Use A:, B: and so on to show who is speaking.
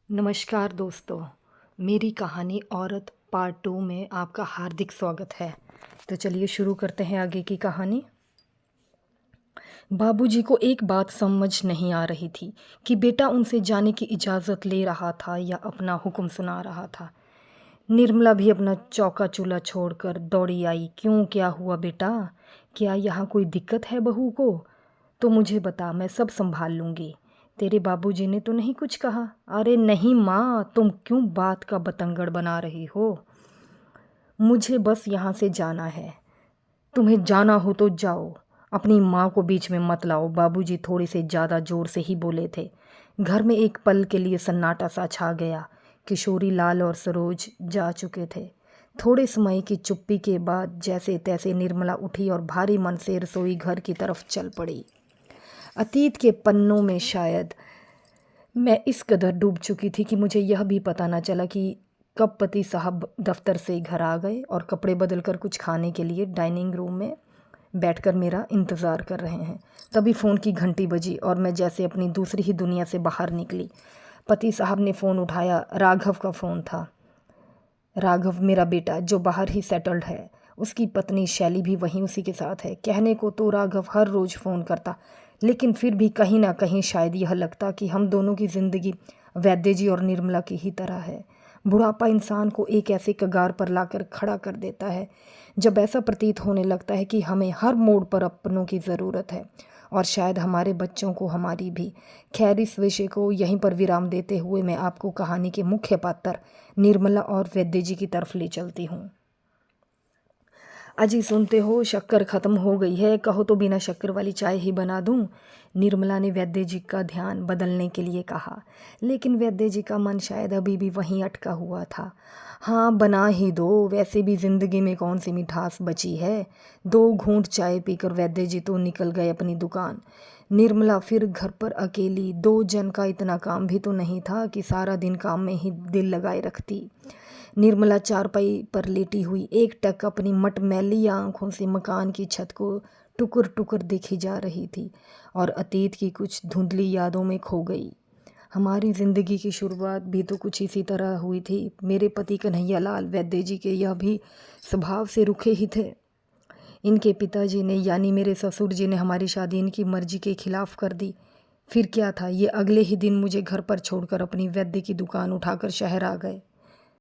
A: नमस्कार दोस्तों, मेरी कहानी औरत पार्ट 2 में आपका हार्दिक स्वागत है। तो चलिए शुरू करते हैं आगे की कहानी। बाबूजी को एक बात समझ नहीं आ रही थी कि बेटा उनसे जाने की इजाज़त ले रहा था या अपना हुक्म सुना रहा था। निर्मला भी अपना चौका चूल्हा छोड़कर दौड़ी आई। क्यों, क्या हुआ बेटा? क्या यहाँ कोई दिक्कत है बहू को? तो मुझे बता, मैं सब संभाल लूँगी। तेरे बाबूजी ने तो नहीं कुछ कहा? अरे नहीं माँ, तुम क्यों बात का बतंगड़ बना रही हो? मुझे बस यहाँ से जाना है। तुम्हें जाना हो तो जाओ, अपनी माँ को बीच में मत लाओ। बाबूजी थोड़े से ज़्यादा ज़ोर से ही बोले थे। घर में एक पल के लिए सन्नाटा सा छा गया। किशोरी लाल और सरोज जा चुके थे। थोड़े समय की चुप्पी के बाद जैसे तैसे निर्मला उठी और भारी मन से रसोई घर की तरफ चल पड़ी। अतीत के पन्नों में शायद मैं इस कदर डूब चुकी थी कि मुझे यह भी पता न चला कि कब पति साहब दफ्तर से घर आ गए और कपड़े बदल कर कुछ खाने के लिए डाइनिंग रूम में बैठकर मेरा इंतज़ार कर रहे हैं। तभी फ़ोन की घंटी बजी और मैं जैसे अपनी दूसरी ही दुनिया से बाहर निकली। पति साहब ने फ़ोन उठाया। राघव का फ़ोन था। राघव मेरा बेटा जो बाहर ही सेटल्ड है, उसकी पत्नी शैली भी वहीं उसी के साथ है। कहने को तो राघव हर रोज़ फ़ोन करता, लेकिन फिर भी कहीं ना कहीं शायद यह लगता कि हम दोनों की ज़िंदगी वैद्य जी और निर्मला की ही तरह है। बुढ़ापा इंसान को एक ऐसे कगार पर लाकर खड़ा कर देता है जब ऐसा प्रतीत होने लगता है कि हमें हर मोड़ पर अपनों की ज़रूरत है, और शायद हमारे बच्चों को हमारी भी। खैर, इस विषय को यहीं पर विराम देते हुए मैं आपको कहानी के मुख्य पात्र निर्मला और वैद्य जी की तरफ ले चलती हूँ। अजी सुनते हो, शक्कर ख़त्म हो गई है, कहो तो बिना शक्कर वाली चाय ही बना दूं। निर्मला ने वैद्य जी का ध्यान बदलने के लिए कहा, लेकिन वैद्य जी का मन शायद अभी भी वहीं अटका हुआ था। हाँ बना ही दो, वैसे भी ज़िंदगी में कौन सी मिठास बची है। 2 घूंट चाय पीकर वैद्य जी तो निकल गए अपनी दुकान। निर्मला फिर घर पर अकेली। 2 जन का इतना काम भी तो नहीं था कि सारा दिन काम में ही दिल लगाए रखती। निर्मला चारपाई पर लेटी हुई एकटक अपनी मटमैली आंखों से मकान की छत को टुकुर टुकुर देखी जा रही थी और अतीत की कुछ धुंधली यादों में खो गई। हमारी ज़िंदगी की शुरुआत भी तो कुछ इसी तरह हुई थी। मेरे पति कन्हैया लाल वैद्य जी के यह भी स्वभाव से रुखे ही थे। इनके पिताजी ने यानी मेरे ससुर जी ने हमारी शादी इनकी मर्जी के खिलाफ कर दी। फिर क्या था, ये अगले ही दिन मुझे घर पर छोड़कर अपनी वैद्य की दुकान उठाकर शहर आ गए।